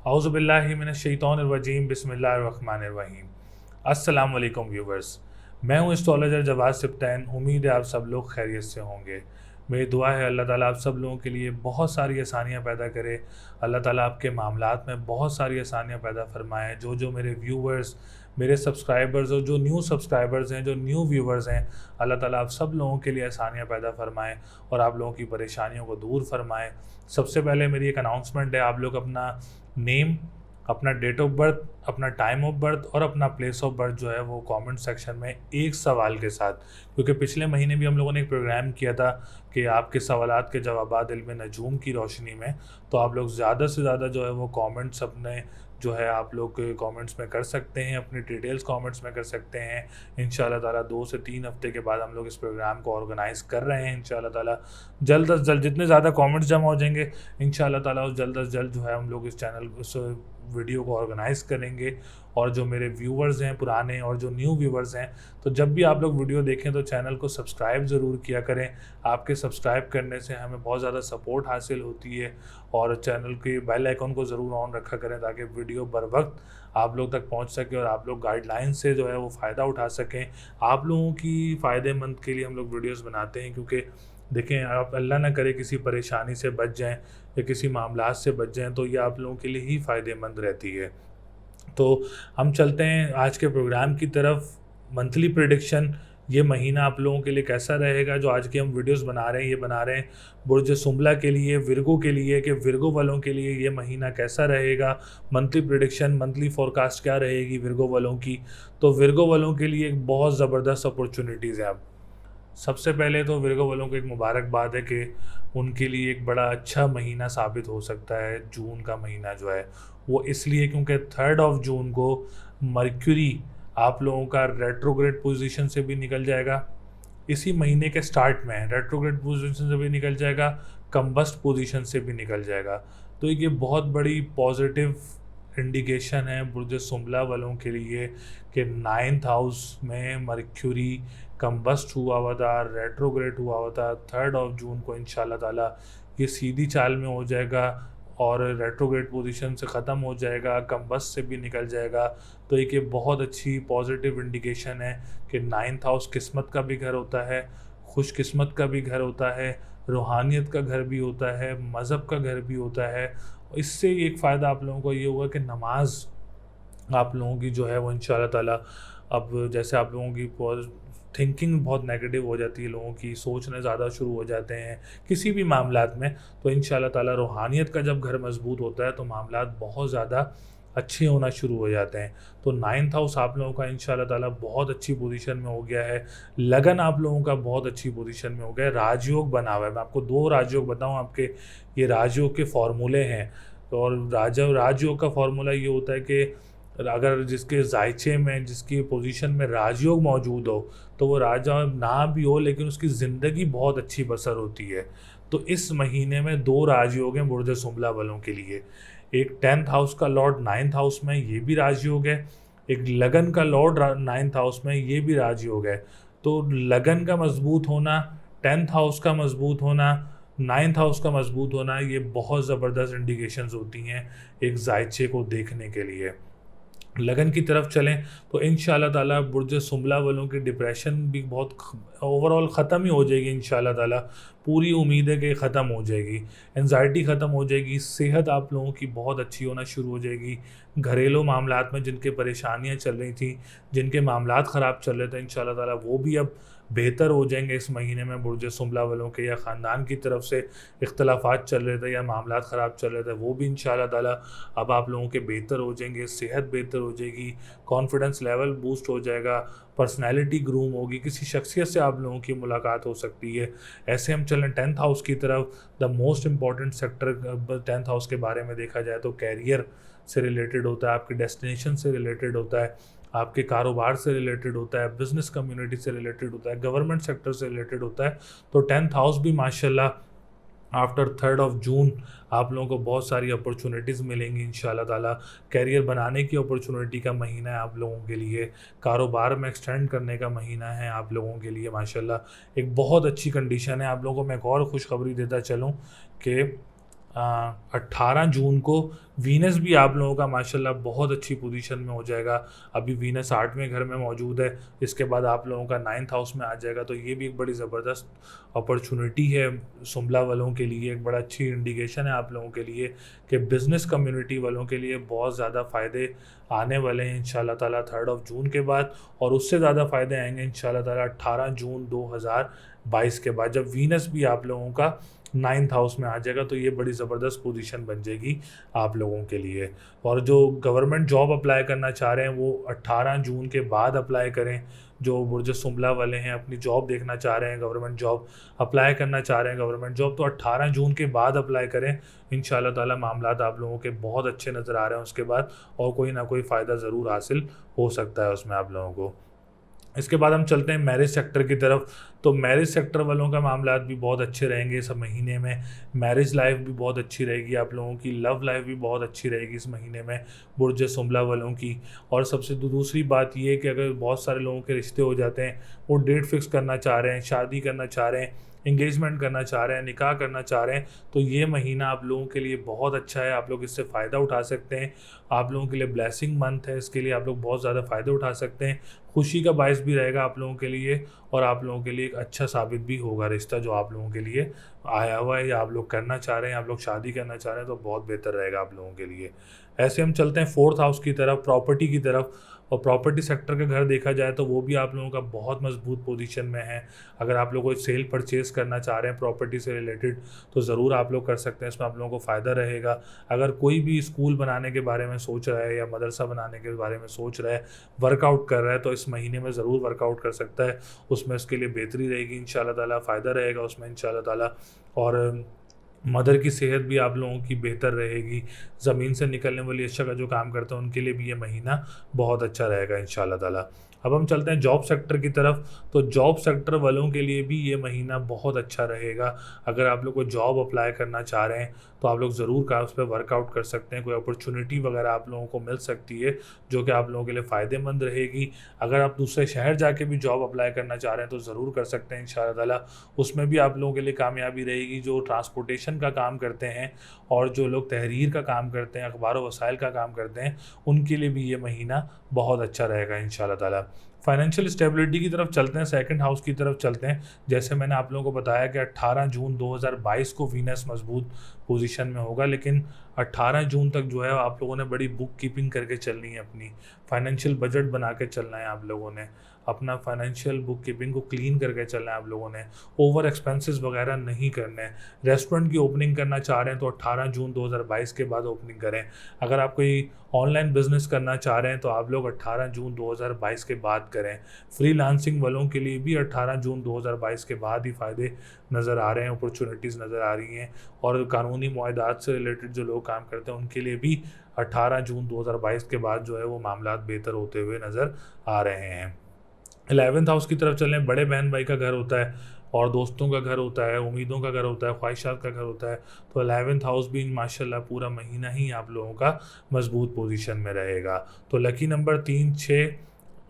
औज़ुबिल्लाहि मिनश्शैतानिर्रजीम बिस्मिल्लाहिर्रहमानिर्रहीम। अस्सलाम वालेकुम व्यूवर्स, मैं हूँ एस्ट्रोलॉजर जवाद सिप्तैन। उम्मीद है आप सब लोग खैरियत से होंगे। मेरी दुआ है अल्लाह ताला आप सब लोगों के लिए बहुत सारी आसानियाँ पैदा करे। अल्लाह ताला आपके मामलात में बहुत सारी आसानियाँ पैदा फरमाएँ। जो जो मेरे व्यूवर्स, मेरे सब्सक्राइबर्स और जो न्यू सब्सक्राइबर्स हैं, जो न्यू व्यूवर्स हैं, अल्लाह ताला आप सब लोगों के लिए आसानियाँ पैदा फरमाएँ और आप लोगों की परेशानियों को दूर फरमाएँ। सबसे पहले मेरी एक अनाउंसमेंट है, आप लोग अपना नेम, अपना डेट ऑफ बर्थ, अपना टाइम ऑफ बर्थ और अपना प्लेस ऑफ बर्थ जो है वो कमेंट सेक्शन में एक सवाल के साथ, क्योंकि पिछले महीने भी हम लोगों ने एक प्रोग्राम किया था कि आपके सवालात के जवाबात इल्म नजूम की रोशनी में, तो आप लोग ज़्यादा से ज़्यादा जो है वो कमेंट्स अपने जो है आप लोग कमेंट्स में कर सकते हैं, अपनी डिटेल्स कमेंट्स में कर सकते हैं। इंशाल्लाह ताला 2 से 3 हफ्ते के बाद हम लोग इस प्रोग्राम को ऑर्गेनाइज़ कर रहे हैं। इंशाल्लाह ताला जल्द अज़ जल्द जितने ज़्यादा कमेंट्स जमा हो जाएंगे, इंशाल्लाह ताला उस जल्द अज़ जल्द जो है हम लोग इस चैनल उस वीडियो को ऑर्गेनाइज़ करेंगे। और जो मेरे व्यूवर्स हैं पुराने और जो न्यू व्यूवर्स हैं, तो जब भी आप लोग वीडियो देखें तो चैनल को सब्सक्राइब ज़रूर किया करें। आपके सब्सक्राइब करने से हमें बहुत ज़्यादा सपोर्ट हासिल होती है। और चैनल के बेल आइकन को ज़रूर ऑन रखा करें ताकि वीडियो बर वक्त आप लोग तक पहुंच सके और आप लोग गाइडलाइन से जो है वो फ़ायदा उठा सकें। आप लोगों की फ़ायदेमंद के लिए हम लोग वीडियोज़ बनाते हैं, क्योंकि देखें, आप अल्लाह ना करे किसी परेशानी से बच जाएं या किसी मामलात से बच जाएं तो ये आप लोगों के लिए ही फ़ायदेमंद रहती है। तो हम चलते हैं आज के प्रोग्राम की तरफ। मंथली प्रेडिक्शन, ये महीना आप लोगों के लिए कैसा रहेगा। जो आज की हम वीडियोस बना रहे हैं, ये बना रहे हैं बुर्ज सुम्बला के लिए, विर्गो के लिए, कि विर्गो वालों के लिए ये महीना कैसा रहेगा। मंथली प्रेडिक्शन, मंथली फोरकास्ट क्या रहेगी विर्गो वालों की। तो विर्गो वालों के लिए एक बहुत ज़बरदस्त अपॉर्चुनिटीज़ है। अब सबसे पहले तो विर्गो वालों को एक मुबारकबाद है कि उनके लिए एक बड़ा अच्छा महीना साबित हो सकता है जून का महीना जो है वो, इसलिए क्योंकि 3 जून को मर्क्यूरी आप लोगों का रेट्रोग्रेड पोजीशन से भी निकल जाएगा। इसी महीने के स्टार्ट में रेट्रोग्रेड पोजीशन से भी निकल जाएगा, कंबस्ट पोजीशन से भी निकल जाएगा। तो ये बहुत बड़ी पॉजिटिव इंडिकेशन है बुर्ज सुम्बला वालों के लिए कि 9th हाउस में मर्क्यूरी कंबस्ट हुआ हुआ था, रेट्रोग्रेड हुआ हुआ था। 3 जून को इंशाल्लाह ताला ये सीधी चाल में हो जाएगा और रेट्रोग्रेड पोजीशन से ख़त्म हो जाएगा, कंबस्ट से भी निकल जाएगा। तो एक ये बहुत अच्छी पॉजिटिव इंडिकेशन है कि 9th हाउस किस्मत का भी घर होता है, खुशकिस्मत का भी घर होता है, रूहानियत का घर भी होता है, मज़हब का घर भी होता है। इससे एक फ़ायदा आप लोगों को ये होगा कि नमाज आप लोगों की जो है वो इंशाल्लाह ताला, अब जैसे आप लोगों की थिंकिंग बहुत नेगेटिव हो जाती है, लोगों की सोचने ज़्यादा शुरू हो जाते हैं किसी भी मामलात में, तो इंशाल्लाह ताला रूहानियत का जब घर मजबूत होता है तो मामलात बहुत ज़्यादा अच्छे होना शुरू हो जाते हैं। तो 9th हाउस आप लोगों का इंशाल्लाह ताला बहुत अच्छी पोजीशन में हो गया है। लगन आप लोगों का बहुत अच्छी पोजीशन में हो गया है। राजयोग बना हुआ है। मैं आपको 2 राजयोग बताऊं, आपके ये राजयोग के फॉर्मूले हैं। और राजयोग का फॉर्मूला ये होता है कि अगर जिसके जायचे में, जिसकी पोजीशन में राजयोग मौजूद हो, तो वो राजा ना भी हो लेकिन उसकी ज़िंदगी बहुत अच्छी बसर होती है। तो इस महीने में 2 राजयोग हैं बुर्ज सुम्बला वालों के लिए। एक 10th हाउस का लॉर्ड 9th हाउस में, ये भी राजयोग है। एक लगन का लॉर्ड 9th हाउस में, ये भी राजयोग है। तो लगन का मजबूत होना, 10th हाउस का मजबूत होना, 9th हाउस का मजबूत होना, ये बहुत ज़बरदस्त इंडिकेशंस होती हैं एक जायचे को देखने के लिए। लगन की तरफ चलें तो इंशाल्लाह ताला बुर्ज सुम्बला वालों की डिप्रेशन भी बहुत ओवरऑल ख़त्म ही हो जाएगी इंशाल्लाह ताला। पूरी उम्मीद है कि ख़त्म हो जाएगी, एंजाइटी ख़त्म हो जाएगी, सेहत आप लोगों की बहुत अच्छी होना शुरू हो जाएगी। घरेलू मामलात में जिनके परेशानियां चल रही थी, जिनके मामलात ख़राब चल रहे थे, इंशाल्लाह ताला वो भी अब बेहतर हो जाएंगे इस महीने में। बुर्ज सुम्बला वालों के या ख़ानदान की तरफ से इख्तलाफात चल रहे थे या मामलात ख़राब चल रहे थे, वो भी इंशाल्लाह ताला अब आप लोगों के बेहतर हो जाएंगे। सेहत बेहतर हो जाएगी, कॉन्फिडेंस लेवल बूस्ट हो जाएगा, पर्सनैलिटी ग्रूम होगी, किसी शख्सियत से आप लोगों की मुलाकात हो सकती है। ऐसे हम चलें 10th हाउस की तरफ। The most important sector 10th house के बारे में देखा जाए तो कैरियर से रिलेटेड होता है, आपके डेस्टिनेशन से रिलेटेड होता है, आपके कारोबार से रिलेटेड होता है, बिज़नेस कम्युनिटी से रिलेटेड होता है, गवर्नमेंट सेक्टर से रिलेटेड होता है। तो 10th हाउस भी माशाल्लाह आफ्टर 3 जून आप लोगों को बहुत सारी अपॉर्चुनिटीज़ मिलेंगी इंशाल्लाह ताला। कैरियर बनाने की अपॉर्चुनिटी का महीना है आप लोगों के लिए, कारोबार में एक्सटेंड करने का महीना है आप लोगों के लिए माशाल्लाह। एक बहुत अच्छी कंडीशन है। आप लोगों को मैं एक और खुशखबरी देता चलूँ कि 18 जून को वीनस भी आप लोगों का माशाल्लाह बहुत अच्छी पोजीशन में हो जाएगा। अभी वीनस 8वें घर में मौजूद है, इसके बाद आप लोगों का 9th हाउस में आ जाएगा, तो ये भी एक बड़ी ज़बरदस्त अपॉर्चुनिटी है सुमला वालों के लिए। एक बड़ा अच्छी इंडिकेशन है आप लोगों के लिए कि बिज़नेस कम्युनिटी वालों के लिए बहुत ज़्यादा फ़ायदे आने वाले हैं इंशाल्लाह ताला 3 जून के बाद, और उससे ज़्यादा फ़ायदे आएंगे इंशाल्लाह ताला 18 जून 2022 के बाद, जब वीनस भी आप लोगों का 9th हाउस में आ जाएगा। तो ये बड़ी ज़बरदस्त पोजीशन बन जाएगी आप लोगों के लिए। और जो गवर्नमेंट जॉब अप्लाई करना चाह रहे हैं वो 18 जून के बाद अप्लाई करें। जो बुर्ज सुमला वाले हैं, अपनी जॉब देखना चाह रहे हैं, गवर्नमेंट जॉब अप्लाई करना चाह रहे हैं गवर्नमेंट जॉब, तो 18 जून के बाद अप्लाई करें। इंशाल्लाह ताला मामलात आप लोगों के बहुत अच्छे नज़र आ रहे हैं उसके बाद, और कोई ना कोई फ़ायदा ज़रूर हासिल हो सकता है उसमें आप लोगों को। इसके बाद हम चलते हैं मैरिज सेक्टर की तरफ। तो मैरिज सेक्टर वालों का मामलात भी बहुत अच्छे रहेंगे इस महीने में। मैरिज लाइफ भी बहुत अच्छी रहेगी आप लोगों की, लव लाइफ भी बहुत अच्छी रहेगी इस महीने में बुर्ज सुमला वालों की। और सबसे दूसरी बात ये है कि अगर बहुत सारे लोगों के रिश्ते हो जाते हैं, वो डेट फिक्स करना चाह रहे हैं, शादी करना चाह रहे हैं, इंगेजमेंट करना चाह रहे हैं, निकाह करना चाह रहे हैं, तो ये महीना आप लोगों के लिए बहुत अच्छा है। आप लोग इससे फ़ायदा उठा सकते हैं। आप लोगों के लिए ब्लेसिंग मंथ है, इसके लिए आप लोग बहुत ज़्यादा फ़ायदे उठा सकते हैं। खुशी का बायस भी रहेगा आप लोगों के लिए, और आप लोगों के लिए एक अच्छा साबित भी होगा रिश्ता जो आप लोगों के लिए आया हुआ है, या आप लोग करना चाह रहे हैं, आप लोग शादी करना चाह रहे हैं, तो बहुत बेहतर रहेगा आप लोगों के लिए। ऐसे हम चलते हैं 4th हाउस की तरफ, प्रॉपर्टी की तरफ। और प्रॉपर्टी सेक्टर का घर देखा जाए तो वो भी आप लोगों का बहुत मजबूत पोजीशन में है। अगर आप लोग कोई सेल परचेज करना चाह रहे हैं प्रॉपर्टी से रिलेटेड, तो ज़रूर आप लोग कर सकते हैं, इसमें आप लोगों को फ़ायदा रहेगा। अगर कोई भी स्कूल बनाने के बारे में सोच रहा है या मदरसा बनाने के बारे में सोच रहा है, वर्कआउट कर रहा है, तो इस महीने में ज़रूर वर्कआउट कर सकता है। उसमें उसके लिए बेहतरी रहेगी इंशाल्लाह ताला, फ़ायदा रहेगा उसमें इंशाल्लाह ताला। और मदर की सेहत भी आप लोगों की बेहतर रहेगी। ज़मीन से निकलने वाली अशिया का जो काम करते हैं उनके लिए भी ये महीना बहुत अच्छा रहेगा इंशाल्लाह ताला। अब हम चलते हैं जॉब सेक्टर की तरफ। तो जॉब सेक्टर वालों के लिए भी ये महीना बहुत अच्छा रहेगा। अगर आप लोग को जॉब अप्लाई करना चाह रहे हैं, तो आप लोग ज़रूर का उस पर वर्कआउट कर सकते हैं। कोई अपॉर्चुनिटी वगैरह आप लोगों को मिल सकती है जो कि आप लोगों के लिए फ़ायदेमंद रहेगी। अगर आप दूसरे शहर जाके भी जॉब अप्लाई करना चाह रहे हैं तो ज़रूर कर सकते हैं इंशाल्लाह ताला। उसमें भी आप लोगों के लिए कामयाबी रहेगी। जो ट्रांसपोर्टेशन का काम करते हैं और जो लोग तहरीर का काम करते हैं, अखबार व वसाइल का काम करते हैं, उनके लिए भी ये महीना बहुत अच्छा रहेगा इंशाल्लाह ताला। फाइनेंशियल स्टेबिलिटी की तरफ चलते हैं, 2nd हाउस की तरफ चलते हैं। जैसे मैंने आप लोगों को बताया कि 18 जून 2022 को वीनस मजबूत पोजीशन में होगा, लेकिन 18 जून तक जो है आप लोगों ने बड़ी बुक कीपिंग करके चलनी है, अपनी फाइनेंशियल बजट बना के चलना है आप लोगों ने, अपना फाइनेंशियल बुक कीपिंग को क्लीन करके चलना है आप लोगों ने। ओवर एक्सपेंसेस वगैरह नहीं करने। रेस्टोरेंट की ओपनिंग करना चाह रहे हैं तो 18 जून 2022 के बाद ओपनिंग करें। अगर आप कोई ऑनलाइन बिजनेस करना चाह रहे हैं तो आप लोग 18 जून 2022 के बाद करें। फ्रीलांसिंग वालों के लिए भी 18 जून 2022 के बाद ही फ़ायदे नज़र आ रहे हैं, अपॉर्चुनिटीज़ नज़र आ रही हैं। और कानूनी मुआहदात से रिलेटेड जो लोग काम करते हैं उनके लिए भी 18 जून 2022 के बाद जो है वो मामलात बेहतर होते हुए नज़र आ रहे हैं। 11th हाउस की तरफ चलें। बड़े बहन भाई का घर होता है, और दोस्तों का घर होता है, उम्मीदों का घर होता है, ख्वाहिशात का घर होता है। तो 11th हाउस भी माशाल्लाह पूरा महीना ही आप लोगों का मजबूत पोजीशन में रहेगा। तो लकी नंबर 3, 6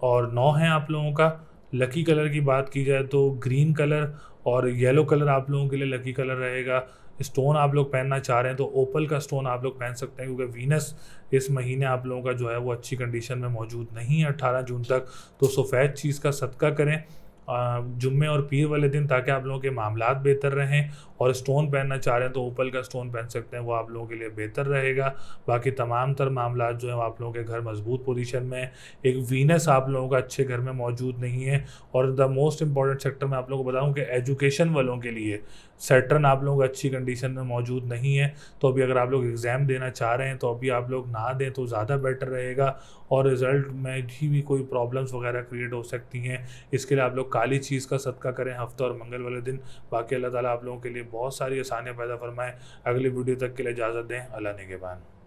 और 9 है आप लोगों का। लकी कलर की बात की जाए तो ग्रीन कलर और येलो कलर आप लोगों के लिए लकी कलर रहेगा। स्टोन आप लोग पहनना चाह रहे हैं तो ओपल का स्टोन आप लोग पहन सकते हैं, क्योंकि वीनस इस महीने आप लोगों का जो है वो अच्छी कंडीशन में मौजूद नहीं है 18 जून तक। तो सफ़ेद चीज़ का सदका करें जुम्मे और पीर वाले दिन, ताकि आप लोगों के मामलात बेहतर रहें। और स्टोन पहनना चाह रहे हैं तो ओपल का स्टोन पहन सकते हैं, वो आप लोगों के लिए बेहतर रहेगा। बाकी तमाम तर मामलात जो है आप लोगों के घर मजबूत पोजीशन में है। एक वीनस आप लोगों का अच्छे घर में मौजूद नहीं है। और द मोस्ट इंपॉर्टेंट सेक्टर में आप लोगों को बताऊं कि एजुकेशन वालों के लिए सैटर्न आप लोगों का अच्छी कंडीशन में मौजूद नहीं है। तो अभी अगर आप लोग एग्ज़ाम देना चाह रहे हैं तो अभी आप लोग ना दें तो ज़्यादा बेटर रहेगा, और रिज़ल्ट में भी कोई प्रॉब्लम्स वगैरह क्रिएट हो सकती हैं। इसके लिए आप लोग काली चीज़ का सदका करें हफ्ता और मंगल वाले दिन। बाकी अल्लाह ताला आप लोगों के लिए बहुत सारी आसानियाँ पैदा फरमाएँ। अगली वीडियो तक के लिए इजाज़त दें। अल्लाह निगहबान।